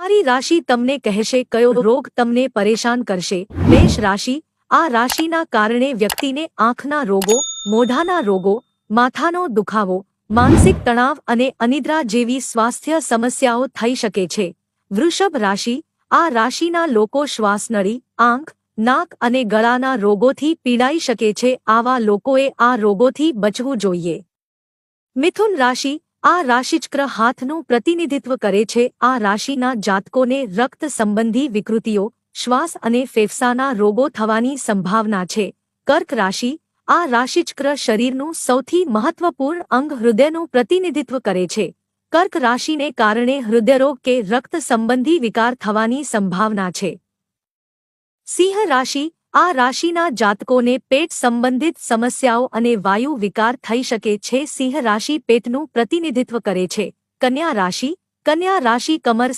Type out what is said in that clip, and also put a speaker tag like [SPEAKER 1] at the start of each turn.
[SPEAKER 1] તમારી રાશિ તમને કહેશે કયો રોગ તમને પરેશાન કરશે। મેષ રાશિ, આ રાશિના કારણે વ્યક્તિને આંખના રોગો, મોઢાના રોગો, માથાનો દુખાવો, માનસિક તણાવ અને અનિદ્રા જેવી સ્વાસ્થ્ય સમસ્યાઓ થઈ શકે છે। વૃષભ રાશિ, આ રાશિના લોકો શ્વાસનળી, આંખ, નાક અને ગળાના રોગોથી પીડાઈ શકે છે। આવા લોકોએ આ રોગોથી બચવું જોઈએ। મિથુન રાશિ, આ રાશિચક્ર હાથનું પ્રતિનિધિત્વ કરે છે। આ રાશિના જાતકોને રક્ત સંબંધી વિકૃતિઓ, શ્વાસ અને ફેફસાના રોગો થવાની સંભાવના છે। કર્ક રાશિ, આ રાશિચક્ર શરીરનું સૌથી મહત્વપૂર્ણ અંગ હૃદયનું પ્રતિનિધિત્વ કરે છે। કર્ક રાશિને કારણે હૃદયરોગ કે રક્ત સંબંધી વિકાર થવાની સંભાવના છે। સિંહ રાશિ, આ રાશિના જાતકોને પેટ સંબંધિત સમસ્યાઓ અને વાયુ વિકાર થઈ શકે છે। સિંહ રાશિ પેટનું પ્રતિનિધિત્વ કરે છે। કન્યા રાશિ, કન્યા રાશિ કમર